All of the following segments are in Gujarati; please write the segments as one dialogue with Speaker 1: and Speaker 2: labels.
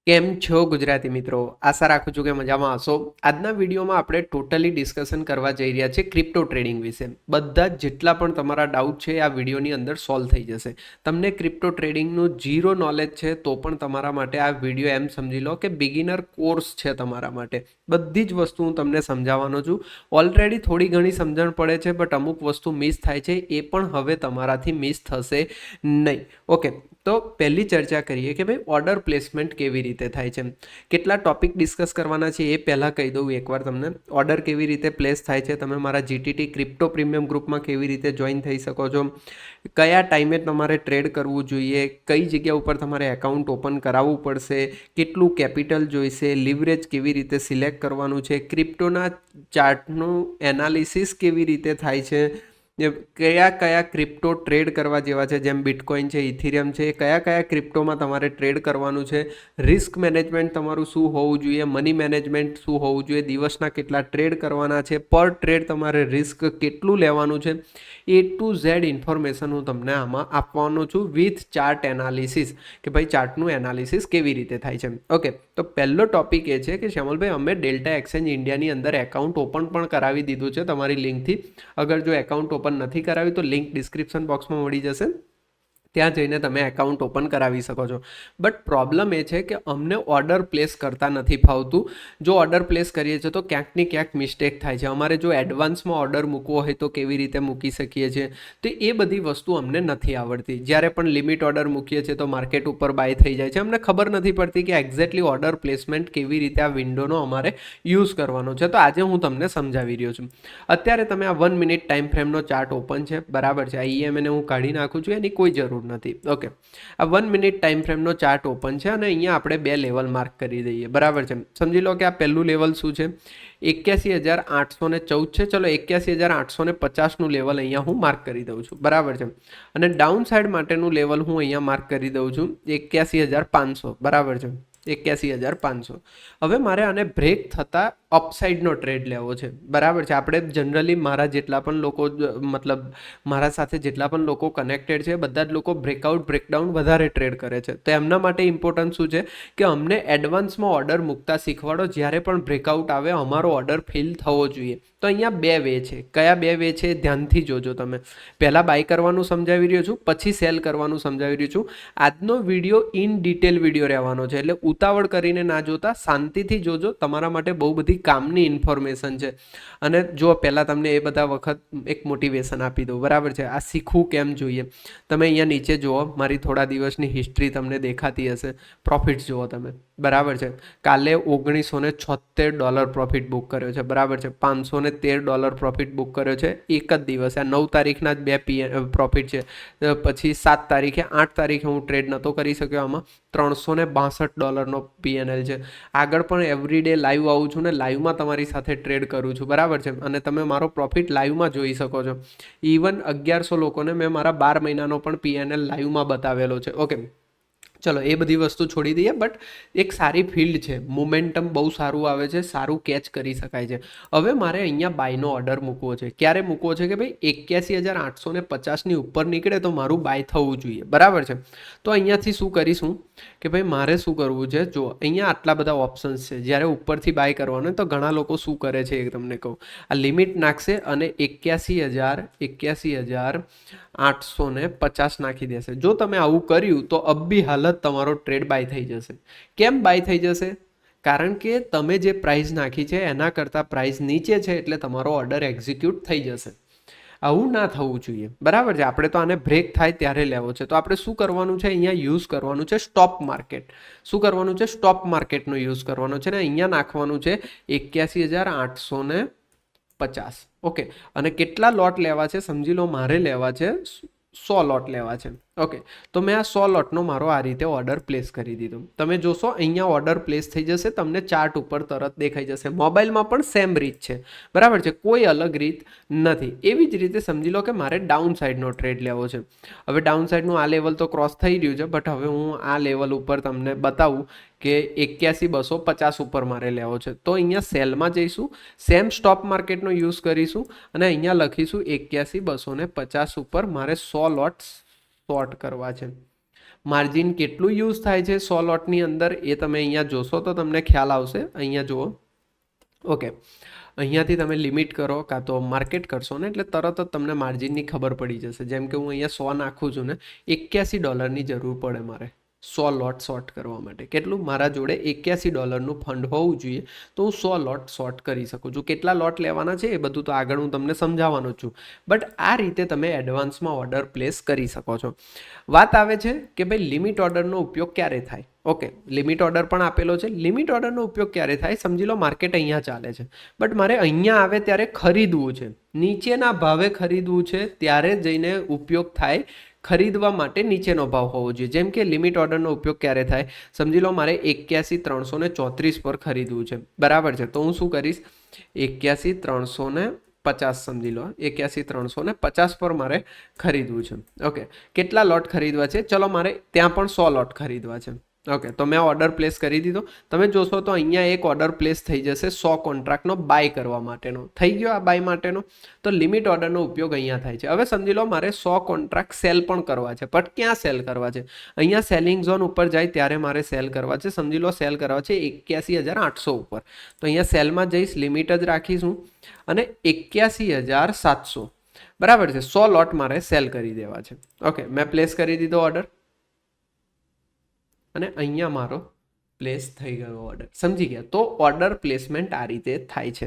Speaker 1: કેમ છો ગુજરાતી મિત્રો? આશા રાખું છું કે મજામાં હશો. આજના વિડીયોમાં આપણે ટોટલી ડિસ્કશન કરવા જઈ રહ્યા છીએ ક્રિપ્ટો ટ્રેડિંગ વિશે. બધા જ જેટલા પણ તમારા ડાઉટ છે આ વિડીયોની અંદર સોલ્વ થઈ જશે. તમને ક્રિપ્ટો ટ્રેડિંગનું ઝીરો નોલેજ છે તો પણ તમારા માટે આ વિડીયો એમ સમજી લો કે બિગિનર કોર્સ છે તમારા માટે. બધી જ વસ્તુ હું તમને સમજાવવાનો છું. ઓલરેડી થોડી ઘણી સમજણ પડે છે બટ અમુક વસ્તુ મિસ થાય છે એ પણ હવે તમારાથી મિસ થશે નહીં. ઓકે, તો પહેલી ચર્ચા કરીએ કે ભાઈ ઓર્ડર પ્લેસમેન્ટ કેવી રીતે થાય છે. કેટલા ટોપિક ડિસ્કસ કરવાના છે એ પહેલાં કહી દઉં એકવાર તમને. ઓર્ડર કેવી રીતે પ્લેસ થાય છે, તમે મારા જીટીટી ક્રિપ્ટો પ્રીમિયમ ગ્રુપમાં કેવી રીતે જોઈન થઈ શકો છો, કયા ટાઈમે તમારે ટ્રેડ કરવું જોઈએ, કઈ જગ્યા ઉપર તમારે એકાઉન્ટ ઓપન કરાવવું પડશે, કેટલું કેપિટલ જોઈશે, લિવરેજ કેવી રીતે સિલેક્ટ કરવાનું છે, ક્રિપ્ટોના ચાર્ટનું એનાલિસિસ કેવી રીતે થાય છે, કયા કયા ક્રિપ્ટો ટ્રેડ કરવા જેવા છે, જેમ બિટકોઇન છે, ઇથિરિયમ છે, કયા કયા ક્રિપ્ટોમાં તમારે ટ્રેડ કરવાનું છે, રિસ્ક મેનેજમેન્ટ તમારું શું હોવું જોઈએ, મની મેનેજમેન્ટ શું હોવું જોઈએ, દિવસના કેટલા ટ્રેડ કરવાના છે, પર ટ્રેડ તમારે રિસ્ક કેટલું લેવાનું છે, એ ટુ ઝેડ ઇન્ફોર્મેશન હું તમને આમાં આપવાનો છું વિથ ચાર્ટ એનાલિસિસ, કે ભાઈ ચાર્ટનું એનાલિસિસ કેવી રીતે થાય છે. ઓકે, તો પહેલો ટોપિક એ છે કે શ્યામલભાઈ અમે ડેલ્ટા એક્સચેન્જ ઇન્ડિયાની અંદર એકાઉન્ટ ઓપન પણ કરાવી દીધું છે તમારી લિંકથી. અગર જો એકાઉન્ટ ઓપન નથી કરાવી તો લિંક ડિસ્ક્રિપ્શન બોક્સમાં મળી જશે, ત્યાં જઈને તમે એકાઉન્ટ ઓપન કરાવી શકો છો. બટ પ્રોબ્લેમ એ છે કે અમને ઓર્ડર પ્લેસ કરતા નથી ફાવતું. જો ઓર્ડર પ્લેસ કરીએ છીએ તો ક્યાંક ને ક્યાંક મિસ્ટેક થાય છે. અમારે જો એડવાન્સમાં ઓર્ડર મૂકવો હોય તો કેવી રીતે મૂકી શકીએ છીએ, તો એ બધી વસ્તુ અમને નથી આવડતી. જ્યારે પણ લિમિટ ઓર્ડર મૂકીએ છીએ તો માર્કેટ ઉપર બાય થઈ જાય છે. અમને ખબર નથી પડતી કે એક્ઝેક્ટલી ઓર્ડર પ્લેસમેન્ટ કેવી રીતે આ વિન્ડોનો અમારે યુઝ કરવાનો છે. તો આજે હું તમને સમજાવી રહ્યો છું. અત્યારે તમે આ 1 મિનિટ ટાઈમ ફ્રેમનો ચાર્ટ ઓપન છે, બરાબર છે. આ ઈએમએને હું કાઢી નાખું છું, એની કોઈ જરૂર નથી. ઓકે, આ 1 મિનિટ ટાઈમ ફ્રેમનો ચાર્ટ ઓપન છે અને અહીંયા આપણે 2 લેવલ માર્ક કરી દઈએ, બરાબર છે. સમજી લો કે આ પહેલું લેવલ શું છે, 81,814 છે. ચલો 81,850નું લેવલ અહીંયા હું માર્ક કરી દઉં છું, બરાબર છે. અને ડાઉન સાઈડ માટેનું લેવલ હું અહીંયા માર્ક કરી દઉં છું 81,500, બરાબર છે. 81,500. હવે મારે આને બ્રેક થતાં અપસાઇડનો ટ્રેડ લેવો છે, બરાબર છે. આપણે જનરલી મારા જેટલા પણ લોકો, મતલબ મારા સાથે જેટલા પણ લોકો કનેક્ટેડ છે, બધા જ લોકો બ્રેકઆઉટ બ્રેકડાઉન વધારે ટ્રેડ કરે છે. તો એમના માટે ઇમ્પોર્ટન્ટ શું છે કે અમને એડવાન્સમાં ઓર્ડર મૂકતા શીખવાડો. જ્યારે પણ બ્રેકઆઉટ આવે અમારો ઓર્ડર ફિલ થવો જોઈએ. તો અહીંયા 2 વે છે. કયા 2 વે છે ધ્યાનથી જોજો તમે. પહેલાં બાય કરવાનું સમજાવી રહ્યો છું, પછી સેલ કરવાનું સમજાવી રહ્યો છું. આજનો વિડીયો ઇન ડિટેલ વિડીયો રહેવાનો છે, એટલે ઉતાવળ કરીને ના જોતા, શાંતિથી જોજો. તમારા માટે બહુ બધી કામની ઇન્ફોર્મેશન છે. અને જો પહેલાં તમને એ બધા વખત એક મોટિવેશન આપી દઉં, બરાબર છે. આ શીખવું કેમ જોઈએ, તમે અહીંયા નીચે જુઓ, મારી થોડા દિવસની હિસ્ટ્રી તમને દેખાતી હશે. પ્રોફિટ જુઓ તમે, બરાબર છે. કાલે $1976 પ્રોફિટ બુક કર્યો છે, બરાબર છે. $513 પ્રોફિટ બુક કર્યો છે એક જ દિવસે. આ 9 તારીખના જ 2 પ્રોફિટ છે. પછી 7 તારીખે, 8 તારીખે હું ટ્રેડ નહોતો કરી શક્યો. આમાં $362નો પીએનએલ છે. આગળ પણ એવરીડે લાઈવ આવું છું ને લાઈવમાં તમારી સાથે ટ્રેડ કરું છું, બરાબર છે. અને તમે મારો પ્રોફિટ લાઈવમાં જોઈ શકો છો. ઇવન 1100 લોકોને મેં મારા 12 મહિનાનો પણ પીએનએલ લાઈવમાં બતાવેલો છે. ઓકે, ચલો એ બધી વસ્તુ છોડી દઈએ. બટ એક સારી ફિલ્ડ છે, મોમેન્ટમ બહુ સારું આવે છે, સારું કેચ કરી શકાય છે. હવે મારે અહીંયા બાયનો ઓર્ડર મૂકવો છે. ક્યારે મૂકવો છે કે ભાઈ 81,850ની ઉપર નીકળે તો મારું બાય થવું જોઈએ, બરાબર છે. તો અહીંયાથી શું કરીશું કે ભાઈ મારે શું કરવું છે, જો અહીંયા આટલા બધા ઓપ્શન્સ છે. જ્યારે ઉપરથી બાય કરવાનું તો ઘણા લોકો શું કરે છે એ તમને કહું. આ લિમિટ નાખશે અને 81,850 નાખી દેશે. જો તમે આવું કર્યું તો અબ્બી હાલત તમારો ટ્રેડ બાય થઈ જશે. કેમ બાય થઈ જશે? કારણ કે તમે જે પ્રાઇસ નાખી છે એના કરતાં પ્રાઇસ નીચે છે, એટલે તમારો ઓર્ડર એક્ઝિક્યુટ થઈ જશે. આવું ના થવું જોઈએ, બરાબર છે. આપણે તો આને બ્રેક થાય ત્યારે લેવો છે. તો આપણે શું કરવાનું છે, અહીંયા યુઝ કરવાનું છે સ્ટોપ માર્કેટ. શું કરવાનું છે? સ્ટોપ માર્કેટનો યુઝ કરવાનો છે ને અહીંયા નાખવાનું છે 81,850. ઓકે, અને કેટલા લોટ લેવા છે સમજી લો. મારે લેવા છે 100 લોટ લેવા છે. ઓકે, તો મેં આ 100 લોટનો મારો આ રીતે ઓર્ડર પ્લેસ કરી દીધો. તમે જોશો અહીંયા ઓર્ડર પ્લેસ થઈ જશે, તમને ચાર્ટ ઉપર તરત દેખાઈ જશે. મોબાઈલમાં પણ સેમ રીત છે, બરાબર છે. કોઈ અલગ રીત નથી. એવી જ રીતે સમજી લો કે મારે ડાઉન સાઈડનો ટ્રેડ લેવો છે. હવે ડાઉન સાઈડનું આ લેવલ તો ક્રોસ થઈ રહ્યું છે, બટ હવે હું આ લેવલ ઉપર તમને બતાવું કે 81,250 ઉપર મારે લેવો છે. તો અહીંયા સેલમાં જઈશું, સેમ સ્ટોપ માર્કેટનો યુઝ કરીશું અને અહીંયા લખીશું 81,250 ઉપર મારે 100 લોટ્સ શોર્ટ કરવા છે, માર્જિન કેટલું યુઝ થાય છે 100 લોટની અંદર એ તમે અહીંયા જોશો તો તમને ખ્યાલ આવશે. અહીંયા જુઓ. ઓકે, અહીંયાથી તમે લિમિટ કરો કાં તો માર્કેટ કરશો ને એટલે તરત જ તમને માર્જિનની ખબર પડી જશે. જેમ કે હું અહીંયા 100 નાખું છું ને, $81 જરૂર પડે મારે 100 લોટ શોર્ટ કરવા માટે. કેટલું? મારા જોડે $81 ફંડ હોવું જોઈએ તો હું 100 લોટ શોર્ટ કરી શકું છું. કેટલા લોટ લેવાના છે એ બધું તો આગળ હું તમને સમજાવવાનો છું, બટ આ રીતે તમે એડવાન્સમાં ઓર્ડર પ્લેસ કરી શકો છો. વાત આવે છે કે ભાઈ લિમિટ ઓર્ડરનો ઉપયોગ ક્યારે થાય. ઓકે, લિમિટ ઓર્ડર પણ આપેલો છે. લિમિટ ઓર્ડરનો ઉપયોગ ક્યારે થાય? સમજી લો માર્કેટ અહીંયા ચાલે છે, બટ મારે અહીંયા આવે ત્યારે ખરીદવું છે, નીચેના ભાવે ખરીદવું છે, ત્યારે જઈને ઉપયોગ થાય. ખરીદવા માટે નીચેનો ભાવ હોવો જોઈએ. જેમ કે લિમિટ ઓર્ડરનો ઉપયોગ ક્યારે થાય? સમજી લો મારે 81,334 પર ખરીદવું છે, બરાબર છે. તો હું શું કરીશ? 81,350 સમજી લો, 81,350 પર મારે ખરીદવું છે. ઓકે, કેટલા લોટ ખરીદવા છે? ચલો મારે ત્યાં પણ 100 લોટ ખરીદવા છે. ઓકે, તો મેં ઓર્ડર પ્લેસ કરી દીધો. તમે જોશો તો અહીંયા એક ઓર્ડર પ્લેસ થઈ જશે 100 કોન્ટ્રાક્ટનો બાય કરવા માટેનો. થઈ ગયો આ બાય માટેનો. તો લિમિટ ઓર્ડરનો ઉપયોગ અહીંયા થાય છે. હવે સમજી લો મારે 100 કોન્ટ્રાક્ટ સેલ પણ કરવા છે, બટ ક્યાં સેલ કરવા છે? અહીંયા સેલિંગ ઝોન ઉપર જાય ત્યારે મારે સેલ કરવા છે. સમજી લો સેલ કરવા છે 81,800 ઉપર. તો અહીંયા સેલમાં જઈશ, લિમિટ જ રાખીશું અને 81,700, બરાબર છે. 100 લોટ મારે સેલ કરી દેવા છે. ઓકે, મેં પ્લેસ કરી દીધો ઓર્ડર અને અહીંયા મારો પ્લેસ થઈ ગયો ઓર્ડર. સમજી ગયા? તો ઓર્ડર પ્લેસમેન્ટ આ રીતે થાય છે.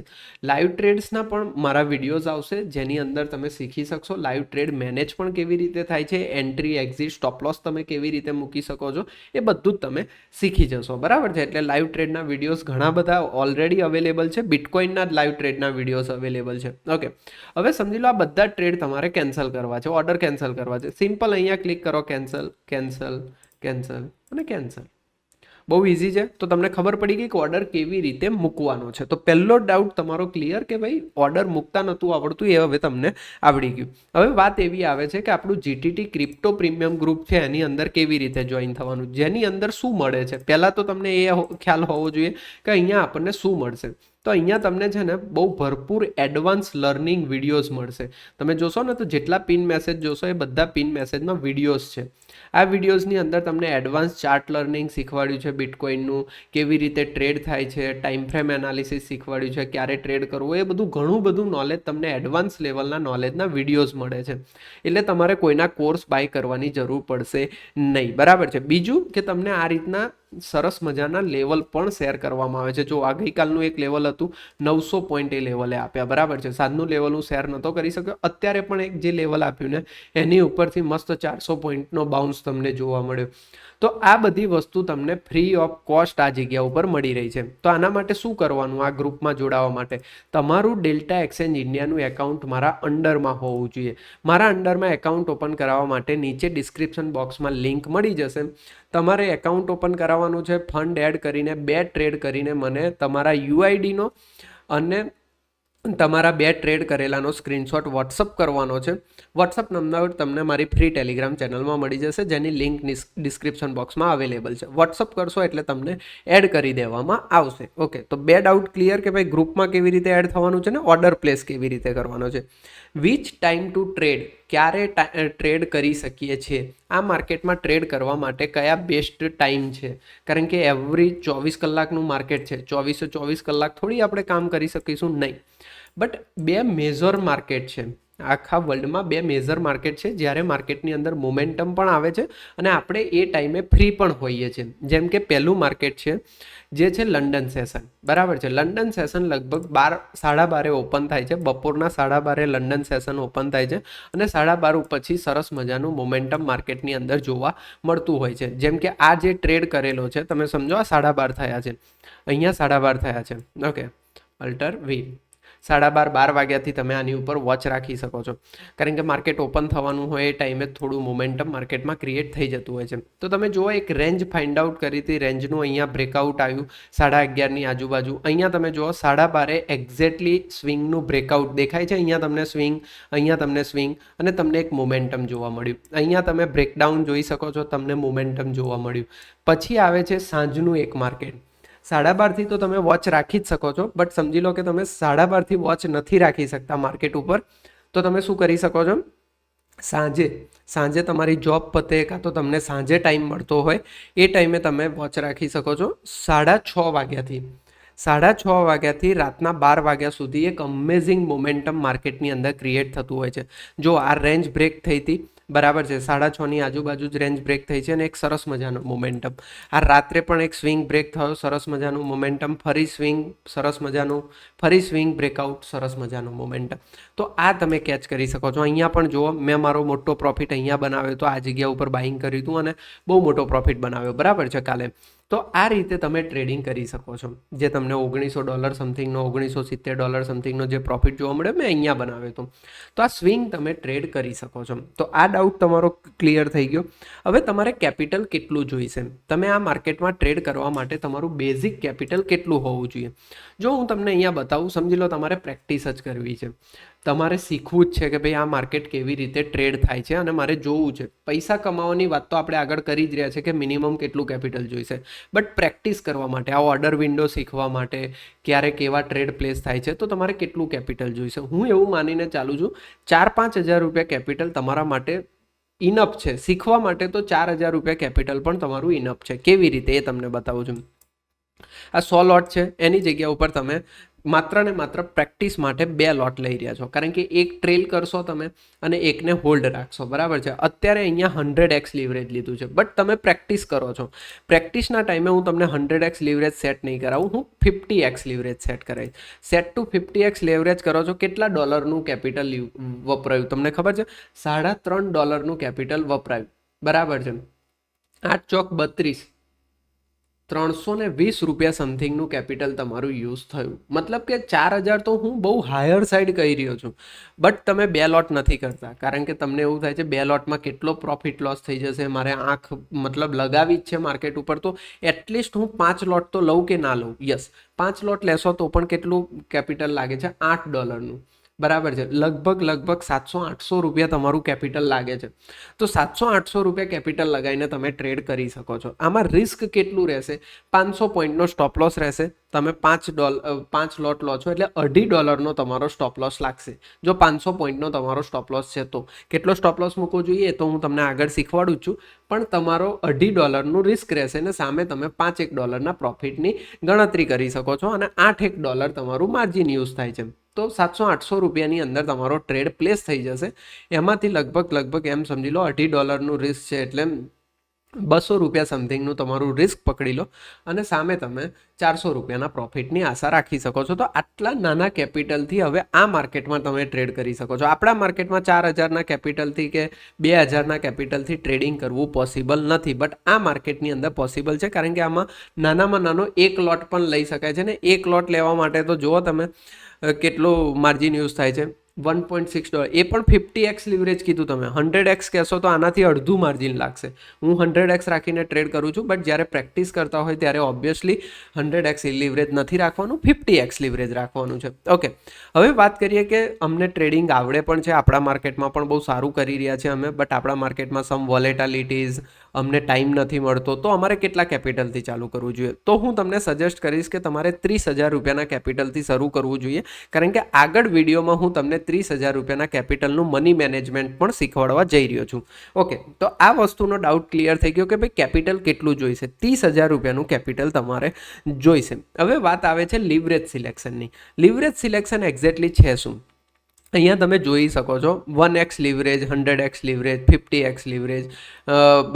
Speaker 1: લાઈવ ટ્રેડ્સના પણ મારા વિડીયોઝ આવશે જેની અંદર તમે શીખી શકશો લાઈવ ટ્રેડ મેનેજ પણ કેવી રીતે થાય છે, એન્ટ્રી એક્ઝિટ સ્ટોપ લોસ તમે કેવી રીતે મૂકી શકો છો, એ બધું જ તમે શીખી જશો, બરાબર છે. એટલે લાઈવ ટ્રેડના વિડીયોઝ ઘણા બધા ઓલરેડી અવેલેબલ છે. બિટકોઇનના જ લાઈવ ટ્રેડના વિડીયોઝ અવેલેબલ છે. ઓકે, હવે સમજી લો આ બધા ટ્રેડ તમારે કેન્સલ કરવા છે, ઓર્ડર કેન્સલ કરવા છે. સિમ્પલ અહીંયા ક્લિક કરો, કેન્સલ કેન્સલ કેન્સલ અને કેન્સલ. બહુ ઇઝી છે. તો તમને ખબર પડી ગઈ કે ઓર્ડર કેવી રીતે મૂકવાનો છે. તો પહેલો ડાઉટ તમારો ક્લિયર કે ભાઈ ઓર્ડર મૂકતા નહોતું આવડતું, એ હવે તમને આવડી ગયું. હવે વાત એવી આવે છે કે આપણું જીટીટી ક્રિપ્ટો પ્રીમિયમ ગ્રુપ છે એની અંદર કેવી રીતે જોઈન થવાનું, જેની અંદર શું મળે છે. પહેલાં તો તમને એ ખ્યાલ હોવો જોઈએ કે અહીંયા આપણને શું મળશે. તો અહીંયા તમને છે ને બહુ ભરપૂર એડવાન્સ લર્નિંગ વિડીયોઝ મળશે. તમે જોશો ને તો જેટલા પિન મેસેજ જોશો એ બધા પિન મેસેજમાં વિડીયોઝ છે. આ વિડીયોઝની અંદર તમને એડવાન્સ ચાર્ટ લર્નિંગ શીખવાડ્યું છે, બિટકોઇનનું કેવી રીતે ટ્રેડ થાય છે, ટાઈમ ફ્રેમ એનાલિસિસ શીખવાડ્યું છે, ક્યારે ટ્રેડ કરવું, એ બધું ઘણું બધું નોલેજ તમને એડવાન્સ લેવલના નોલેજના વિડીયોઝ મળે છે. એટલે તમારે કોઈના કોર્સ બાય કરવાની જરૂર પડશે નહીં, બરાબર છે. બીજું કે તમને આ રીતના સરસ મજાના લેવલ પણ શેર કરવામાં આવે છે. જો આ ગઈકાલનું એક લેવલ હતું 900 પોઈન્ટ એ લેવલે આપ્યા, બરાબર છે. સાંજનું લેવલ હું શેર નહોતો કરી શક્યો. અત્યારે પણ એક જે લેવલ આપ્યું ને એની ઉપરથી મસ્ત 400 પોઈન્ટનો બાઉન્સ તમને જોવા મળ્યો. તો આ બધી વસ્તુ તમને ફ્રી ઓફ કોસ્ટ આ જગ્યા ઉપર મળી રહી છે. તો આના માટે શું કરવાનું? આ ગ્રુપમાં જોડાવા માટે તમારું ડેલ્ટા એક્સચેન્જ ઇન્ડિયાનું એકાઉન્ટ મારા અંડરમાં હોવું જોઈએ. મારા અંડરમાં એકાઉન્ટ ઓપન કરાવવા માટે નીચે ડિસ્ક્રિપ્શન બોક્સમાં લિંક મળી જશે. તમારે એકાઉન્ટ ઓપન કરાવવાનું છે. ફંડ એડ કરીને 2 ટ્રેડ કરીને મને તમારા યુઆઈડીનો અને તમારા 2 ટ્રેડ કરેલાનો સ્ક્રીનશોટ વોટ્સઅપ કરવાનો છે. વોટ્સઅપ નંબર તમને મારી ફ્રી ટેલિગ્રામ ચેનલમાં મળી જશે જેની લિંક ડિસ્ક્રિપ્શન બોક્સમાં અવેલેબલ છે. વોટ્સઅપ કરશો એટલે તમને એડ કરી દેવામાં આવશે. ઓકે, તો 2 ડાઉટ ક્લિયર કે ભાઈ ગ્રુપમાં કેવી રીતે એડ થવાનું છે ને ઓર્ડર પ્લેસ કેવી રીતે કરવાનો છે. વિચ ટાઈમ ટુ ટ્રેડ, ક્યારે ટ્રેડ કરી શકીએ છીએ, આ માર્કેટમાં ટ્રેડ કરવા માટે કયા બેસ્ટ ટાઈમ છે. કારણ કે એવરી 24 કલાકનું માર્કેટ છે. 24 કલાક થોડી આપણે કામ કરી શકીશું, નહીં. બટ 2 મેજર માર્કેટ છે આખા વર્લ્ડમાં. 2 મેજર માર્કેટ છે જ્યારે માર્કેટની અંદર મોમેન્ટમ પણ આવે છે અને આપણે એ ટાઈમે ફ્રી પણ હોઈએ છીએ. જેમ કે પહેલું માર્કેટ છે જે છે લંડન સેશન, બરાબર છે. લંડન સેશન લગભગ 12:30 ઓપન થાય છે. બપોરના 12:30 લંડન સેશન ઓપન થાય છે અને 12:30 પછી સરસ મજાનું મોમેન્ટમ માર્કેટની અંદર જોવા મળતું હોય છે. જેમ કે આ જે ટ્રેડ કરેલો છે તમે સમજો આ 12:30 થયા છે, અહીંયા 12:30 થયા છે. ઓકે, અલ્ટર વી 12:30 વાગ્યાથી તમે આની ઉપર વોચ રાખી શકો છો. કારણ કે માર્કેટ ઓપન થવાનું હોય એ ટાઈમે થોડું મોમેન્ટમ માર્કેટમાં ક્રિએટ થઈ જતું હોય છે. તો તમે જુઓ એક રેન્જ ફાઇન્ડ આઉટ કરી હતી, રેન્જનું અહીંયા બ્રેકઆઉટ આવ્યું 11:30ની આજુબાજુ. અહીંયા તમે જુઓ 12:30 એક્ઝેક્ટલી સ્વિંગનું બ્રેકઆઉટ દેખાય છે. અહીંયા તમને સ્વિંગ, અહીંયા તમને સ્વિંગ અને તમને એક મોમેન્ટમ જોવા મળ્યું. અહીંયા તમે બ્રેકડાઉન જોઈ શકો છો, તમને મોમેન્ટમ જોવા મળ્યું. પછી આવે છે સાંજનું એક માર્કેટ. 12:30થી તો તમે વોચ રાખી જ શકો છો, બટ સમજી લો કે તમે 12:30થી વોચ નથી રાખી શકતા માર્કેટ ઉપર, તો તમે શું કરી શકો છો? સાંજે સાંજે તમારી જોબ પતે કાં તો તમને સાંજે ટાઈમ મળતો હોય એ ટાઈમે તમે વોચ રાખી શકો છો 6:30 વાગ્યાથી 6:30 વાગ્યાથી રાતના 12 વાગ્યા સુધી એક અમેઝિંગ મોમેન્ટમ માર્કેટની અંદર ક્રિએટ થતું હોય છે. જો આ રેન્જ બ્રેક થઈ હતી, બરાબર છે, 6:30ની આજુબાજુ જ રેન્જ બ્રેક થઈ છે અને એક સરસ મજાનો મોમેન્ટમ. આ રાત્રે પણ એક સ્વિંગ બ્રેક થયો, સરસ મજાનું મોમેન્ટમ, ફરી સ્વિંગ સરસ મજાનું, ફરી સ્વિંગ બ્રેકઆઉટ સરસ મજાનું મોમેન્ટમ. તો આ તમે કેચ કરી શકો છો. અહીંયા પણ જુઓ, મેં મારો મોટો પ્રોફિટ અહીંયા બનાવ્યો તો આ જગ્યા ઉપર બાઇંગ કર્યું હતું અને બહુ મોટો પ્રોફિટ બનાવ્યો, બરાબર છે, કાલે. તો આ રીતે તમે ટ્રેડિંગ કરી શકો છો. જે તમને $1900 સમથિંગનો, $1970 સમથિંગનો જે પ્રોફિટ જોવા મળ્યો મેં અહીંયા બનાવ્યો હતો. તો આ સ્વિંગ તમે ટ્રેડ કરી શકો છો. તો આ ડાઉટ તમારો ક્લિયર થઈ ગયો. હવે તમારે કેપિટલ કેટલું જોઈશે? તમે આ માર્કેટમાં ટ્રેડ કરવા માટે તમારું બેઝિક કેપિટલ કેટલું હોવું જોઈએ? જો હું તમને અહીંયા બતાવું, સમજી લો તમારે પ્રેક્ટિસ જ કરવી છે, તમારે શીખવું જ છે કે ભાઈ આ માર્કેટ કેવી રીતે ટ્રેડ થાય છે અને મારે જોવું છે. પૈસા કમાવાની વાત તો આપણે આગળ કરી જ રહ્યા છે કે મિનિમમ કેટલું કેપિટલ જોઈશે, બટ પ્રેક્ટિસ કરવા માટે, આ ઓર્ડર વિન્ડો શીખવા માટે, ક્યારે કેવા ટ્રેડ પ્લેસ થાય છે, તો તમારે કેટલું કેપિટલ જોઈશે? હું એવું માનીને ચાલું છું 4-5 હજાર રૂપિયા કેપિટલ તમારા માટે ઇનફ છે. શીખવા માટે તો 4,000 રૂપિયા કેપિટલ પણ તમારું ઇનફ છે. કેવી રીતે એ તમને બતાવું છું. આ 100 લોટ છે, એની જગ્યા ઉપર તમે માત્ર ને માત્ર પ્રેક્ટિસ માટે 2 લોટ લઈ રહ્યા છો, કારણ કે એક ટ્રેલ કરશો તમે અને એકને હોલ્ડ રાખશો, બરાબર છે. અત્યારે અહીંયા 100x લીવરેજ લીધું છે, બટ તમે પ્રેક્ટિસ કરો છો. પ્રેક્ટિસના ટાઈમે હું તમને 100x લીવરેજ સેટ નહીં કરાવું, હું 50x લીવરેજ સેટ કરાવીશ. સેટ ટુ 50x લેવરેજ કરો છો, કેટલા ડોલરનું કેપિટલ વપરાયું તમને ખબર છે? $3.5 કેપિટલ વપરાયું, બરાબર છે. 8 ચોક 32, 320 રૂપિયા સમથિંગનું કેપિટલ તમારું યુઝ થયું. મતલબ કે 4,000 તો હું બહુ હાયર સાઈડ કહી રહ્યો છું, બટ તમે 2 લોટ નથી કરતા, કારણ કે તમને એવું થાય છે 2 લોટમાં કેટલો પ્રોફિટ લોસ થઈ જશે, મારે આંખ મતલબ લગાવી જ છે માર્કેટ ઉપર, તો એટલીસ્ટ હું 5 લોટ તો લઉં કે ના લઉં. યસ, 5 લોટ લેશો તો પણ કેટલું કેપિટલ લાગે છે? $8, બરાબર છે. લગભગ 700-800 રૂપિયા તમારું કેપિટલ લાગે છે. તો 700-800 રૂપિયા કેપિટલ લગાવીને તમે ટ્રેડ કરી શકો છો. આમાં રિસ્ક કેટલું રહેશે? 500 પોઈન્ટનો સ્ટોપ લોસ રહેશે. તમે 5 લોટ લો છો એટલે $2.5 તમારો સ્ટોપ લોસ લાગશે. જો 500 પોઈન્ટનો તમારો સ્ટોપ લોસ છે તો કેટલો સ્ટોપ લોસ મૂકવો જોઈએ તો હું તમને આગળ શીખવાડું છું, પણ તમારો $2.5નું રિસ્ક રહેશે ને સામે તમે $5 પ્રોફિટની ગણતરી કરી શકો છો અને $8 તમારું માર્જિન યુઝ થાય છે. તો 700-800 રૂપિયાની અંદર તમારો ટ્રેડ પ્લેસ થઈ જશે. એમાંથી લગભગ એમ સમજી લો $2.5નું રિસ્ક છે એટલે 200 રૂપિયા સમથિંગનું તમારું રિસ્ક પકડી લો અને સામે તમે 400 રૂપિયાના પ્રોફિટની આશા રાખી શકો છો. તો આટલા નાના કેપિટલથી હવે આ માર્કેટમાં તમે ટ્રેડ કરી શકો છો. આપણા માર્કેટમાં 4,000ના કેપિટલથી કે 2,000ના કેપિટલથી ટ્રેડિંગ કરવું પોસિબલ નથી, બટ આ માર્કેટની અંદર પોસિબલ છે, કારણ કે આમાં નાનામાં નાનો એક લોટ પણ લઈ શકાય છે ને એક લોટ લેવા માટે તો જુઓ તમે કેટલું માર્જિન યુઝ થાય છે, $1.6. એ પણ 50x લીવરેજ કીધું. તમે 100x કહેશો તો આનાથી અડધું માર્જિન લાગશે. હું 100x રાખીને ટ્રેડ કરું છું, બટ જ્યારે પ્રેક્ટિસ કરતા હોય ત્યારે ઓબ્વિયસલી 100x લીવરેજ નથી રાખવાનું, 50x લીવરેજ રાખવાનું છે. ઓકે, હવે વાત કરીએ કે અમને ટ્રેડિંગ આવડે પણ છે, આપણા માર્કેટમાં પણ બહુ સારું કરી રહ્યા છે અમે, બટ આપણા માર્કેટમાં સમ વોલેટાલિટીઝ, અમને ટાઈમ નથી મળતો, તો અમારે કેટલા કેપિટલથી ચાલુ કરવું જોઈએ? તો હું તમને સજેસ્ટ કરીશ કે તમારે 30,000 રૂપિયાના કેપિટલથી શરૂ કરવું જોઈએ, કારણ કે આગળ વિડીયોમાં હું તમને 30,000 રૂપિયાના કેપિટલનું મની મેનેજમેન્ટ પણ શીખવાડવા જઈ રહ્યો છું. ઓકે, તો આ વસ્તુનો ડાઉટ ક્લિયર થઈ ગયો કે ભાઈ કેપિટલ કેટલું જોઈશે? 30,000 રૂપિયાનું કેપિટલ તમારે જોઈશે. હવે વાત આવે છે લિવરેજ સિલેક્શનની. લિવરેજ સિલેક્શન એક્ઝેક્ટલી છે શું? અહીંયા તમે જોઈ શકો છો 1x leverage, 100x leverage, 50x leverage,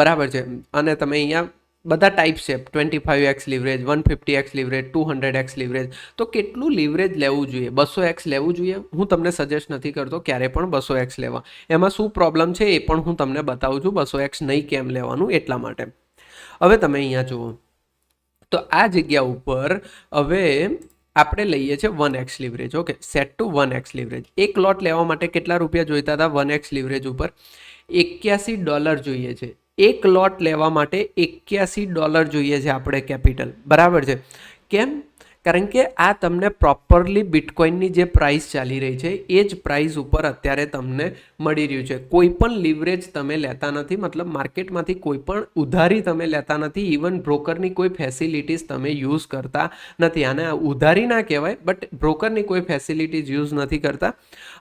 Speaker 1: બરાબર છે. અને તમે અહીંયા બધા ટાઈપ્સ છે, 25x leverage, 150x leverage, 200x leverage. તો કેટલું લીવરેજ લેવું જોઈએ? 200x લેવું જોઈએ? હું તમને સજેસ્ટ નથી કરતો ક્યારે પણ 200x લેવા. એમાં શું પ્રોબ્લેમ છે એ પણ હું તમને બતાવું છું, 200x નહીં કેમ લેવાનું એટલા માટે. હવે તમે અહીંયા જુઓ તો આ જગ્યા ઉપર હવે આપણે લઈએ છીએ 1x leverage. Okay, set to 1x leverage. એક લોટ લેવા માટે કેટલા રૂપિયા જોઈતા હતા 1x લીવરેજ ઉપર? $81 જોઈએ છે. એક લોટ લેવા માટે $81 જોઈએ છે આપણે કેપિટલ, બરાબર છે. કેમ? કારણ કે આ તમને પ્રોપરલી બિટકોઇનની જે પ્રાઇસ ચાલી રહી છે એ જ પ્રાઇસ ઉપર અત્યારે તમને મળી રહ્યું છે. કોઈ પણ લીવરેજ તમે લેતા નથી, મતલબ માર્કેટમાંથી કોઈ પણ ઉધારી તમે લેતા નથી, ઇવન બ્રોકરની કોઈ ફેસિલિટીઝ તમે યુઝ કરતા નથી. આને ઉધારી ના કહેવાય, બટ બ્રોકરની કોઈ ફેસિલિટીઝ યુઝ નથી કરતા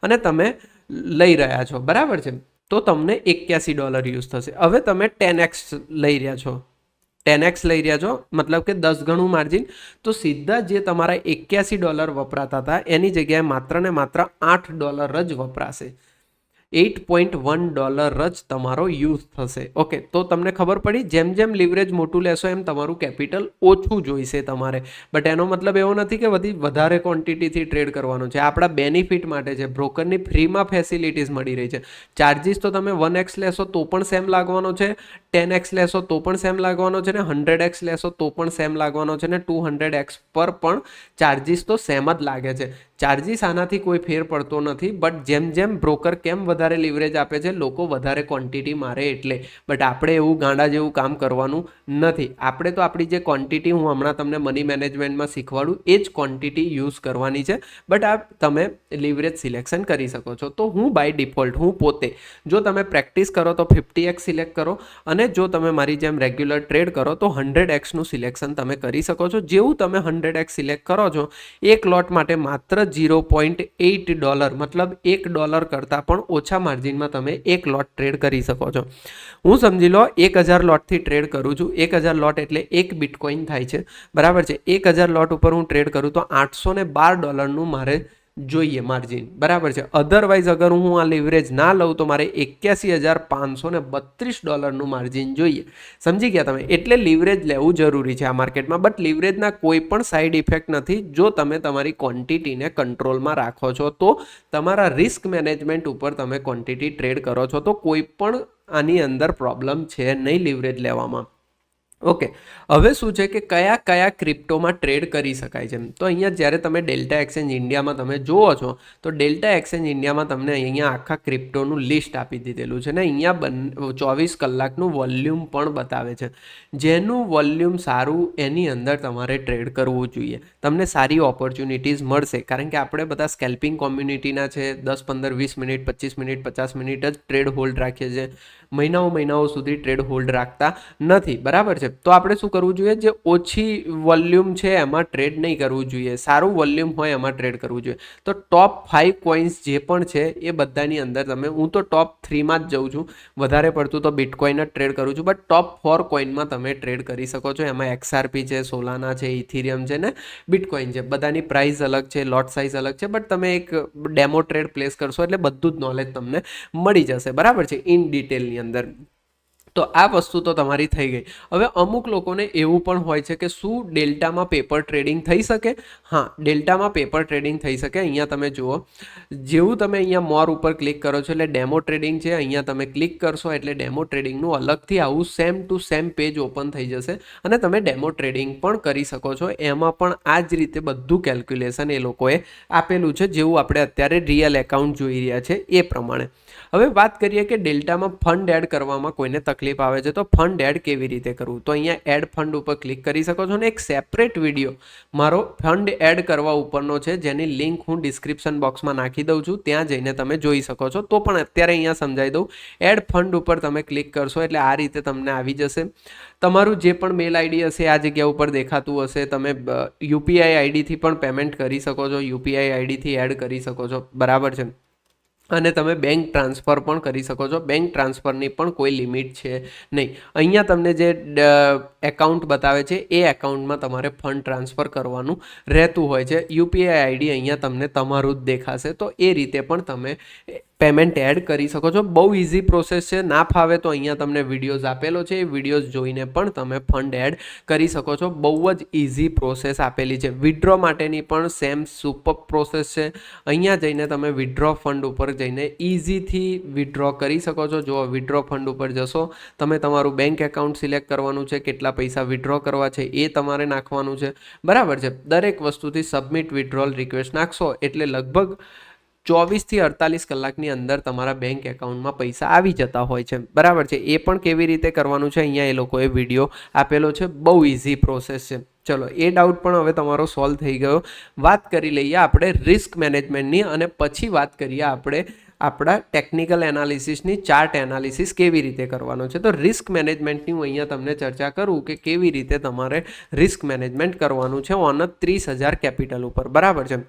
Speaker 1: અને તમે લઈ રહ્યા છો, બરાબર છે. તો તમને $81 યુઝ થશે. હવે તમે 10x લઈ રહ્યા છો, 10x લઈ રહ્યા છો મતલબ કે 10 ગણું માર્જિન, તો સીધા જે તમારા $81 વપરાતા હતા એની જગ્યાએ માત્ર ને માત્ર $8 જ વપરાશે. $8.1 જ તમારો યુઝ થશે. ઓકે, તો તમને ખબર પડી, જેમ જેમ લિવરેજ મોટું લેશો એમ તમારું કેપિટલ ઓછું જોઈશે તમારે. બટ એનો મતલબ એવો નથી કે વધારે ક્વોન્ટિટીથી ટ્રેડ કરવાનું છે. આપણા બેનિફિટ માટે છે. બ્રોકરની ફ્રીમાં ફેસિલિટીઝ મળી રહી છે. ચાર્જિસ તો તમે 1x લેશો તો પણ સેમ લાગવાનો છે, 10x લેશો તો પણ સેમ લાગવાનો છે, ને 100x લેશો તો પણ સેમ લાગવાનો છે, ને 200x પર પણ ચાર્જિસ તો સેમ જ લાગે છે. ચાર્જિસ આનાથી કોઈ ફેર પડતો નથી. બટ જેમ જેમ બ્રોકર કેમ વધારે લિવરેજ આપે છે, લોકો વધારે ક્વોન્ટિટી મારે એટલે. બટ આપણે એવું ગાંડા જેવું કામ કરવાનું નથી. આપણે તો આપણી જે ક્વોન્ટિટી હું હમણાં તમને મની મેનેજમેન્ટમાં શીખવાડું એ જ ક્વોન્ટિટી યુઝ કરવાની છે. બટ આ તમે લિવરેજ સિલેક્શન કરી શકો છો. તો હું બાય ડિફોલ્ટ હું પોતે, જો તમે પ્રેક્ટિસ કરો તો 50x સિલેક્ટ કરો, અને જો તમે મારી જેમ રેગ્યુલર ટ્રેડ કરો તો 100xનું સિલેક્શન તમે કરી શકો છો. જેવું તમે 100x સિલેક્ટ કરો છો, એક લોટ માટે માત્ર $0.8 મતલબ $1 કરતાં પણ ઓછા માર્જિનમાં તમે એક લોટ ટ્રેડ કરી શકો છો. હું સમજી લો 1000 લોટથી ટ્રેડ કરું છું. 1000 લોટ એટલે 1 બિટકોઇન થાય છે, બરાબર છે. 1000 લોટ ઉપર હું ટ્રેડ કરું તો $812નું મારે જોઈએ માર્જિન, બરાબર છે. અધરવાઇઝ અગર હું આ લિવરેજ ના લઉં તો મારે $81,532નું માર્જિન જોઈએ. સમજી ગયા તમે? એટલે લિવરેજ લેવું જરૂરી છે આ માર્કેટમાં. બટ લિવરેજના કોઈ પણ સાઈડ ઇફેક્ટ નથી જો તમે તમારી ક્વોન્ટિટીને કંટ્રોલમાં રાખો છો. તો તમારા રિસ્ક મેનેજમેન્ટ ઉપર તમે ક્વોન્ટિટી ટ્રેડ કરો છો તો કોઈ પણ આની અંદર પ્રોબ્લેમ છે નહીં લિવરેજ લેવામાં. ઓકે, હવે શું છે કે કયા કયા ક્રિપ્ટોમાં ટ્રેડ કરી શકાય છે. તો અહીંયા જ્યારે તમે ડેલ્ટા એક્સચેન્જ ઇન્ડિયામાં તમે જુઓ છો તો ડેલ્ટા એક્સચેન્જ ઇન્ડિયામાં તમને અહીંયા આખા ક્રિપ્ટોનું લિસ્ટ આપી દીધેલું છે, ને અહીંયા 24 કલાકનું વોલ્યુમ પણ બતાવે છે. જેનું વોલ્યુમ સારું એની અંદર તમારે ટ્રેડ કરવું જોઈએ. તમને સારી ઓપોર્ચ્યુનિટીઝ મળશે, કારણ કે આપણે બધા સ્કેલ્પિંગ કોમ્યુનિટીના છે. 10, 15, 20 મિનિટ, 25 મિનિટ, 50 મિનિટ જ ટ્રેડ હોલ્ડ રાખીએ છીએ. મહિનાઓ સુધી ટ્રેડ હોલ્ડ રાખતા નથી, બરાબર છે. તો આપણે શું કરવું જોઈએ? જે ઓછી વોલ્યુમ છે એમાં ટ્રેડ નહીં કરવું જોઈએ, સારું વોલ્યુમ હોય એમાં ટ્રેડ કરવું જોઈએ. તો ટોપ 5 કોઇન્સ જે પણ છે એ બધાની અંદર તમે, હું તો ટોપ 3માં જ જઉં છું. વધારે પડતું તો બિટકોઇન જ ટ્રેડ કરું છું. બટ ટોપ 4 કોઇનમાં તમે ટ્રેડ કરી શકો છો. એમાં XRP છે, સોલાના છે, ઇથિરિયમ છે ને બિટકોઇન છે. બધાની પ્રાઇસ અલગ છે, લોટ સાઇઝ અલગ છે. બટ તમે એક ડેમો ટ્રેડ પ્લેસ કરશો એટલે બધું જ નોલેજ તમને મળી જશે, બરાબર છે, ઇન ડિટેલની અંદર. તો આ વસ્તુ તો તમારી થઈ ગઈ. હવે અમુક લોકોને એવું પણ હોય છે કે શું ડેલ્ટામાં પેપર ટ્રેડિંગ થઈ શકે? હા, ડેલ્ટામાં પેપર ટ્રેડિંગ થઈ શકે. અહીંયા તમે જુઓ, જેવું તમે અહીંયા મોર ઉપર ક્લિક કરો છો એટલે ડેમો ટ્રેડિંગ છે, અહીંયા તમે ક્લિક કરશો એટલે ડેમો ટ્રેડિંગનું અલગથી આવું same to same page open થઈ જશે અને તમે ડેમો ટ્રેડિંગ પણ કરી શકો છો. એમાં પણ આ જ રીતે બધું કેલ્ક્યુલેશન એ લોકોએ આપેલું છે, જેવું આપણે અત્યારે રિયલ એકાઉન્ટ જોઈ રહ્યા છે એ પ્રમાણે. હવે વાત કરીએ કે ડેલ્ટામાં ફંડ એડ કરવામાં કોઈને તકલીફ આવે છે તો ફંડ એડ કેવી રીતે કરવું? તો અહીંયા એડ ફંડ ઉપર ક્લિક કરી શકો છો, અને એક સેપરેટ વિડીયો મારો ફંડ એડ કરવા ઉપરનો છે, જેની લિંક હું ડિસ્ક્રિપ્શન બોક્સમાં નાખી દઉં છું. ત્યાં જઈને તમે જોઈ શકો છો. તો પણ અત્યારે અહીંયા સમજાવી દઉં, એડ ફંડ ઉપર તમે ક્લિક કરશો એટલે આ રીતે તમને આવી જશે. તમારું જે પણ મેલ આઈડી હશે આ જગ્યા ઉપર દેખાતું હશે. તમે યુપીઆઈ આઈડીથી પણ પેમેન્ટ કરી શકો છો, યુપીઆઈ આઈડીથી એડ કરી શકો છો, બરાબર છે. અને તમે બેંક ટ્રાન્સફર પણ કરી શકો છો. બેંક ટ્રાન્સફરની પણ કોઈ લિમિટ છે નહીં. અહીંયા તમને જે એકાઉન્ટ બતાવે છે એ એકાઉન્ટમાં તમારે ફંડ ટ્રાન્સફર કરવાનું રહેતું હોય છે. યુપીઆઈ આઈડી અહીંયા તમને તમારું જ દેખાશે. તો એ રીતે પણ તમે પેમેન્ટ એડ કરી શકો છો. બહુ ઇઝી પ્રોસેસ છે. ના ફાવે તો અહીંયા તમને વિડીયોઝ આપેલો છે, એ વિડીયોઝ જોઈને પણ તમે ફંડ એડ કરી શકો છો. બહુ જ ઇઝી પ્રોસેસ આપેલી છે. વિડ્રો માટેની પણ સેમ સુપર પ્રોસેસ છે. અહીંયા જઈને તમે વિડ્રો ફંડ ઉપર જઈને ઇઝીથી વિડ્રો કરી શકો છો. જો વિડ્રો ફંડ ઉપર જશો, તમે તમારું બેંક એકાઉન્ટ સિલેક્ટ કરવાનું છે, કેટલા પૈસા વિડ્રો કરવા છે એ તમારે નાખવાનું છે, બરાબર છે. દરેક વસ્તુથી સબમિટ વિડ્રોલ રિક્વેસ્ટ નાખશો એટલે લગભગ 24 થી 48 કલાકની અંદર તમારા બેંક એકાઉન્ટમાં પૈસા આવી જતા હોય છે, બરાબર છે. એ પણ કેવી રીતે કરવાનું છે અહીંયા એ લોકોએ વિડીયો આપેલો છે. બહુ ઇઝી પ્રોસેસ છે. ચલો, એ ડાઉટ પણ હવે તમારો સોલ્વ થઈ ગયો. વાત કરી લઈએ આપણે રિસ્ક મેનેજમેન્ટની, અને પછી વાત કરીએ આપણે આપણા ટેકનિકલ એનાલિસિસની, ચાર્ટ એનાલિસિસ કેવી રીતે કરવાનો છે. તો રિસ્ક મેનેજમેન્ટની હું અહીંયા તમને ચર્ચા કરું કે કેવી રીતે તમારે રિસ્ક મેનેજમેન્ટ કરવાનું છે ઓન 30,000 કેપિટલ ઉપર, બરાબર છે.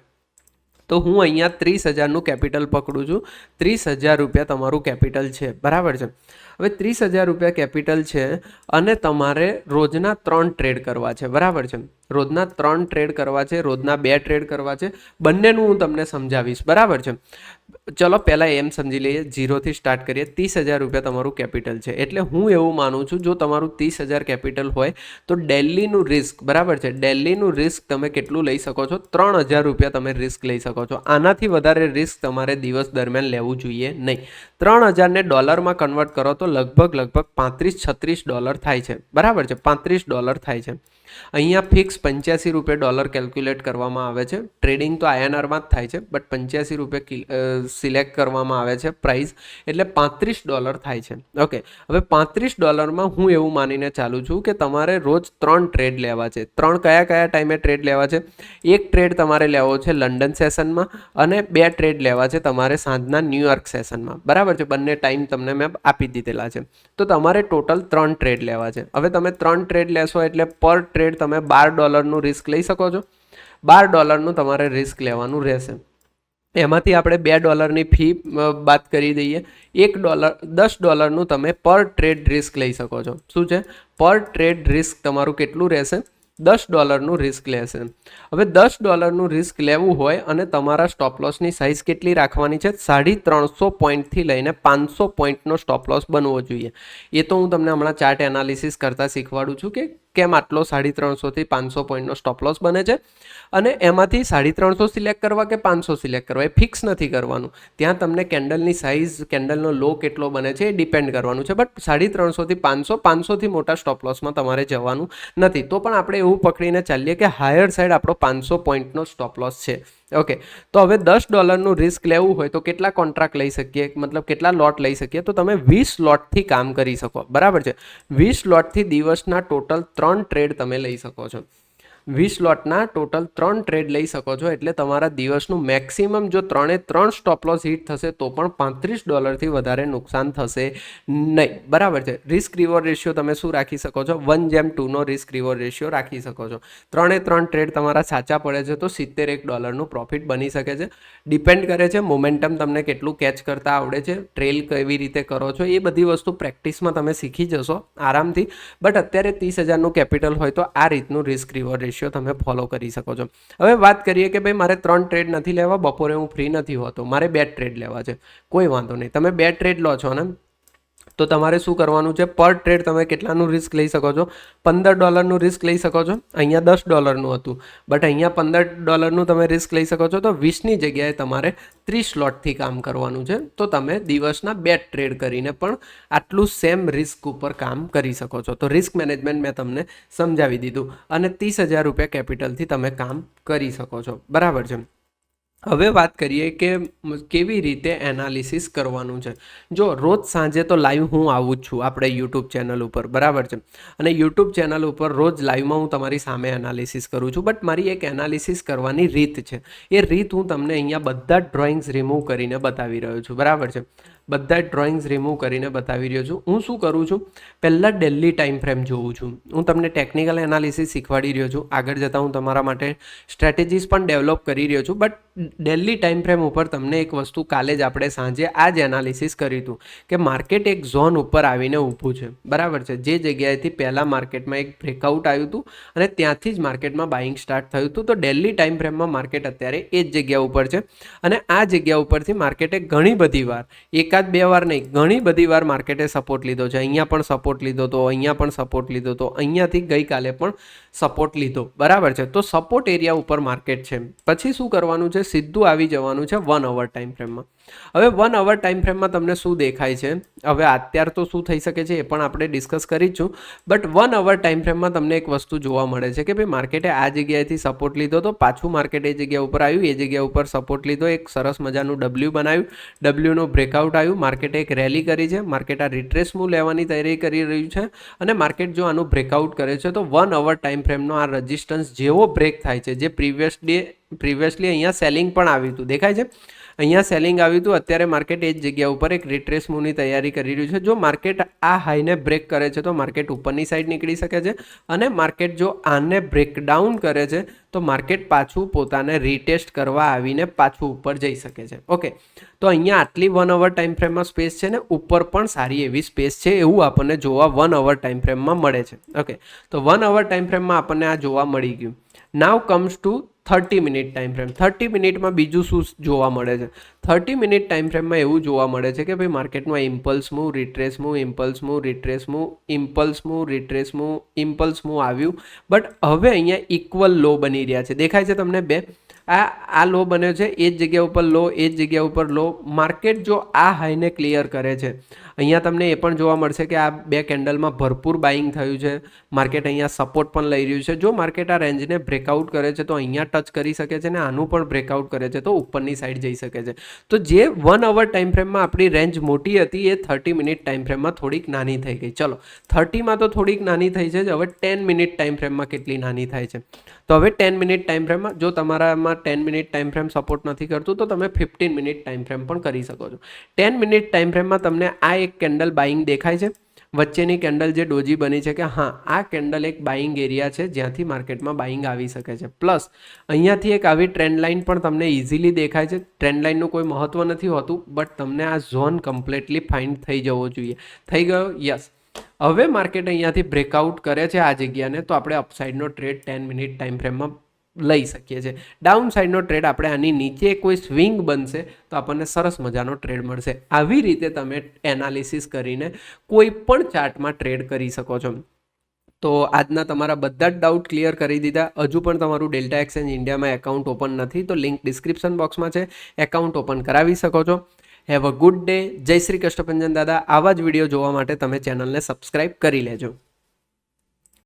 Speaker 1: તો હું અહીંયા 30,000નું કેપિટલ પકડું છું. 30,000 રૂપિયા તમારું કેપિટલ છે, બરાબર છે. હવે 30,000 રૂપિયા કેપિટલ છે અને તમારે રોજના 3 ટ્રેડ કરવા છે, બરાબર છે. રોજના 3 ટ્રેડ કરવા છે, રોજના 2 ટ્રેડ કરવા છે. બંનેનું હું તમને સમજાવીશ, બરાબર છે. ચલો પહેલાં એમ સમજી લઈએ, 0થી સ્ટાર્ટ કરીએ. 30,000 રૂપિયા તમારું કેપિટલ છે, એટલે હું એવું માનું છું જો તમારું 30,000 કેપિટલ હોય તો ડેલીનું રિસ્ક, બરાબર છે, ડેલીનું રિસ્ક તમે કેટલું લઈ શકો છો? 3,000 રૂપિયા તમે રિસ્ક લઈ શકો છો. આનાથી વધારે રિસ્ક તમારે દિવસ દરમિયાન લેવું જોઈએ નહીં. 3,000ને ડોલરમાં કન્વર્ટ કરો તો લગભગ $35-36 થાય છે, બરાબર છે. $35 થાય છે. અહીંયા ફિક્સ $85 કેલ્ક્યુલેટ કરવામાં આવે છે. ટ્રેડિંગ તો INRમાં જ થાય છે, બટ $85 સિલેક્ટ કરવામાં આવે છે પ્રાઇસ, એટલે $35 થાય છે. ઓકે, હવે $35માં હું એવું માનીને ચાલું છું કે તમારે રોજ 3 ટ્રેડ લેવા છે. 3 કયા ટાઈમે ટ્રેડ લેવા છે? એક ટ્રેડ તમારે લેવો છે લંડન સેશનમાં અને 2 ટ્રેડ લેવા છે તમારે સાંજના ન્યુયોર્ક સેશનમાં, બરાબર છે. બંને ટાઈમ તમને મેં આપી દીધેલા છે. તો તમારે ટોટલ 3 ટ્રેડ લેવા છે. હવે તમે 3 ટ્રેડ લેશો એટલે પર ટ્રેડ તમે $12નું રિસ્ક લઈ શકો છો. $12નું તમારે રિસ્ક લેવાનું રહેશે. એમાંથી આપણે $2ની ફી બાદ કરી દઈએ. $10નું તમે પર ટ્રેડ રિસ્ક લઈ શકો છો. શું છે? પર ટ્રેડ રિસ્ક તમારું કેટલું રહેશે? $10નું રિસ્ક લેશે. હવે $10નું રિસ્ક લેવું હોય અને તમારા સ્ટોપ લોસની સાઇઝ કેટલી રાખવાની છે? 350 પોઈન્ટથી લઈને 500 પોઈન્ટનો સ્ટોપ લોસ બનવો જોઈએ. એ તો હું તમને હમણાં ચાર્ટ એનાલિસિસ કરતાં શીખવાડું છું કે કેમ આટલો 350થી 500 પોઈન્ટનો સ્ટોપ લોસ બને છે. અને એમાંથી 350 સિલેક્ટ કરવા કે 500 સિલેક્ટ કરવા એ ફિક્સ નથી કરવાનું. ત્યાં તમને કેન્ડલની સાઇઝ, કેન્ડલનો લો કેટલો બને છે એ ડિપેન્ડ કરવાનું છે. બટ 350થી 500, 500થી મોટા સ્ટોપ લોસમાં તમારે જવાનું નથી. તો પણ આપણે એવું પકડીને ચાલીએ કે હાયર સાઈડ આપણો 500 પોઈન્ટનો સ્ટોપ લોસ છે. ઓકે, તો હવે $10નું રિસ્ક લેવું હોય તો કેટલા કોન્ટ્રાક્ટ લઈ શકીએ, મતલબ કેટલા લોટ લઈ શકીએ? તો તમે 20 લોટથી કામ કરી શકો, બરાબર છે. 20 લોટથી દિવસના ટોટલ 3 ટ્રેડ તમે લઈ શકો છો. 20 લોટના ટોટલ 3 ટ્રેડ લઈ શકો છો. એટલે તમારા દિવસનું મેક્સિમમ જો 3 સ્ટોપ લોસ હિટ થશે તો પણ $35થી વધારે નુકસાન થશે નહીં, બરાબર છે. રિસ્ક રિવોર્ડ રેશિયો તમે શું રાખી શકો છો? 1:2નો રિસ્ક રિવોર્ડ રેશિયો રાખી શકો છો. 3 ટ્રેડ તમારા સાચા પડે છે તો $71નું પ્રોફિટ બની શકે છે. ડિપેન્ડ કરે છે મોમેન્ટમ તમને કેટલું કેચ કરતા આવડે છે, ટ્રેલ કેવી રીતે કરો છો, એ બધી વસ્તુ પ્રેક્ટિસમાં તમે શીખી જશો આરામથી. બટ અત્યારે 30,000નું કેપિટલ હોય તો આ રીતનું રિસ્ક રિવોર્ડ રેશિયો તમે ફોલો કરી શકો છો. હવે વાત કરીએ કે ભાઈ મારે 3 ટ્રેડ નથી લેવા, બપોરે હું ફ્રી નથી હોતો, મારે 2 ટ્રેડ લેવા છે. કોઈ વાંધો નહીં, તમે 2 ટ્રેડ લો છો ને, તો તમારે શું કરવાનું છે? પર ટ્રેડ તમે કેટલાનું રિસ્ક લઈ શકો છો? $15નું રિસ્ક લઈ શકો છો. અહીંયા $10નું હતું, બટ અહીંયા $15નું તમે રિસ્ક લઈ શકો છો. તો 20ની જગ્યાએ તમારે 30 લોટથી કામ કરવાનું છે. તો તમે દિવસના 2 ટ્રેડ કરીને પણ આટલું સેમ રિસ્ક ઉપર કામ કરી શકો છો. તો રિસ્ક મેનેજમેન્ટ મેં તમને સમજાવી દીધું અને 30,000 રૂપિયા કેપિટલથી તમે કામ કરી શકો છો, બરાબર છે. હવે વાત કરીએ કે કેવી રીતે એનાલિસિસ કરવાનું છે. જો રોજ સાંજે તો લાઈવ હું આવું જ છું આપણે યુટ્યુબ ચેનલ ઉપર, બરાબર છે. અને યુટ્યુબ ચેનલ ઉપર રોજ લાઈવમાં હું તમારી સામે એનાલિસિસ કરું છું. બટ મારી એક એનાલિસિસ કરવાની રીત છે. એ રીત હું તમને અહીંયા બધા જ ડ્રોઈંગ્સ રિમૂવ કરીને બતાવી રહ્યો છું, બરાબર છે. બધા જ ડ્રોઈંગ્સ રિમૂવ કરીને બતાવી રહ્યો છું. હું શું કરું છું? પહેલાં ડેલી ટાઈમ ફ્રેમ જોઉં છું. હું તમને ટેકનિકલ એનાલિસિસ શીખવાડી રહ્યો છું. આગળ જતાં હું તમારા માટે સ્ટ્રેટેજીસ પણ ડેવલપ કરી રહ્યો છું. બટ ડેલી ટાઈમ ફ્રેમ ઉપર તમને એક વસ્તુ કાલે જ આપણે સાંજે આ જ એનાલિસિસ કર્યું હતું કે માર્કેટ એક ઝોન ઉપર આવીને ઊભું છે, બરાબર છે. જે જગ્યાએથી પહેલાં માર્કેટમાં એક બ્રેકઆઉટ આવ્યું હતું અને ત્યાંથી જ માર્કેટમાં બાઇંગ સ્ટાર્ટ થયું હતું. તો ડેલી ટાઈમ ફ્રેમમાં માર્કેટ અત્યારે એ જ જગ્યા ઉપર છે અને આ જગ્યા ઉપરથી માર્કેટે ઘણી બધી વાર, એકાદ 2 વાર નહીં, ઘણી બધી વાર માર્કેટે સપોર્ટ લીધો છે. અહીંયા પણ સપોર્ટ લીધો હતો, અહીંયા પણ સપોર્ટ લીધો હતો, અહીંયાથી ગઈકાલે પણ સપોર્ટ લીધો, બરાબર છે. તો સપોર્ટ એરિયા ઉપર માર્કેટ છે. પછી શું કરવાનું છે? સીધું આવી જવાનું છે 1 અવર ટાઈમ ફ્રેમમાં. હવે 1 અવર ટાઈમ ફ્રેમમાં તમને શું દેખાય છે? હવે અત્યારે તો શું થઈ શકે છે એ પણ આપણે ડિસ્કસ કરી છું. બટ 1 અવર ટાઈમ ફ્રેમમાં તમને એક વસ્તુ જોવા મળે છે કે ભાઈ માર્કેટે આ જગ્યાએથી સપોર્ટ લીધો તો પાછું માર્કેટ એ જગ્યા ઉપર આવ્યું, એ જગ્યા ઉપર સપોર્ટ લીધો, એક સરસ મજાનું ડબલ્યુ બનાવ્યું, ડબલ્યુનું બ્રેકઆઉટ આવ્યું, માર્કેટે એક રેલી કરી છે, માર્કેટ આ રિટ્રેસ મૂવ લેવાની તૈયારી કરી રહ્યું છે અને માર્કેટ જો આનું બ્રેકઆઉટ કરે છે તો 1 અવર ટાઈમ ફ્રેમનો આ રજિસ્ટન્સ જેવો બ્રેક થાય છે, જે પ્રીવિયસલી અહીંયા સેલિંગ પણ આવ્યું હતું, દેખાય છે. અહીંયા સેલિંગ આવ્યું હતું, અત્યારે માર્કેટ એ જ જગ્યા ઉપર એક રિટ્રેસ મૂવની તૈયારી કરી રહ્યું છે. જો માર્કેટ આ હાઈને બ્રેક કરે છે તો માર્કેટ ઉપરની સાઈડ નીકળી શકે છે, અને માર્કેટ જો આને બ્રેકડાઉન કરે છે તો માર્કેટ પાછું પોતાને રીટેસ્ટ કરવા આવીને પાછું ઉપર જઈ શકે છે. ઓકે, તો અહીંયા આટલી 1 અવર ટાઈમ ફ્રેમમાં સ્પેસ છે ને ઉપર પણ સારી એવી સ્પેસ છે એવું આપણને જોવા 1 અવર ટાઈમ ફ્રેમમાં મળે છે. ઓકે, તો 1 અવર ટાઈમ ફ્રેમમાં આપણને આ જોવા મળી ગયું. Now comes to 30 minute time frame. 30 મિનિટમાં બીજું શું જોવા મળે છે? 30 મિનિટ ટાઈમ ફ્રેમમાં એવું જોવા મળે છે કે ભાઈ માર્કેટમાં impulse move, retrace move, impulse move, retrace move, impulse move, retrace move, impulse move આવ્યું, બટ હવે અહીંયા ઇક્વલ લો બની રહ્યા છે. દેખાય છે તમને બે? આ લો બન્યો છે, એ જ જગ્યા ઉપર લો, એ જ જગ્યા ઉપર લો. માર્કેટ જો આ હાઈને ક્લિયર કરે છે, અહીંયા તમને એ પણ જોવા મળશે કે આ બે કેન્ડલમાં ભરપૂર બાઇંગ થયું છે. માર્કેટ અહીંયા સપોર્ટ પણ લઈ રહ્યું છે. જો માર્કેટ આ રેન્જને બ્રેકઆઉટ કરે છે તો અહીંયા ટચ કરી શકે છે, અને આનું પણ બ્રેકઆઉટ કરે છે તો ઉપરની સાઈડ જઈ શકે છે. તો જે 1 અવર ટાઈમ ફ્રેમમાં આપણી રેન્જ મોટી હતી એ 30 મિનિટ ટાઈમ ફ્રેમમાં થોડીક નાની થઈ ગઈ. ચલો, 30માં તો થોડીક નાની થઈ છે, હવે 10 મિનિટ ટાઈમ ફ્રેમમાં કેટલી નાની થાય છે? તો હવે 10 મિનિટ ટાઈમ ફ્રેમમાં જો તમારામાં 10 મિનિટ ટાઈમ ફ્રેમ સપોર્ટ નથી કરતું તો તમે 15 મિનિટ ટાઈમ ફ્રેમ પણ કરી શકો છો. 10 મિનિટ ટાઈમ ફ્રેમમાં તમને આ એક કેન્ડલ બાઇંગ દેખાય છે, વચ્ચેની કેન્ડલ જે ડોજી બની છે કે હા આ કેન્ડલ એક બાઇંગ એરિયા છે જ્યાંથી માર્કેટમાં બાઇંગ આવી શકે છે. પ્લસ અહીંયાથી એક આવી ટ્રેન્ડ લાઇન પણ તમને ઇઝીલી દેખાય છે. ટ્રેન્ડ લાઇનનું કોઈ મહત્વ નથી હોતું, બટ તમને આ ઝોન કમ્પ્લીટલી ફાઇન્ડ થઈ જવો જોઈએ. થઈ ગયો? યસ. હવે માર્કેટ અહીંયાથી બ્રેકઆઉટ કરે છે આ જગ્યાને, તો આપણે અપસાઇડનો ટ્રેડ 10 મિનિટ ટાઈમ ફ્રેમમાં લઈ શકીએ છીએ. ડાઉન સાઈડનો ટ્રેડ આપણે આની નીચે કોઈ સ્વિંગ બનશે તો આપણને સરસ મજાનો ટ્રેડ મળશે. આવી રીતે તમે એનાલિસિસ કરીને કોઈ પણ ચાર્ટમાં ટ્રેડ કરી શકો છો. તો આજના તમારા બધા જ ડાઉટ ક્લિયર કરી દીધા. હજુ પણ તમારું ડેલ્ટા એક્સચેન્જ ઇન્ડિયામાં એકાઉન્ટ ઓપન નથી તો લિંક ડિસ્ક્રિપ્શન બોક્સમાં છે, એકાઉન્ટ ઓપન કરાવી શકો છો. Have a good day. જય શ્રી કૃષ્ણ દાદા. આવા જ વિડીયો જોવા માટે તમે ચેનલને સબસ્ક્રાઇબ કરી લેજો.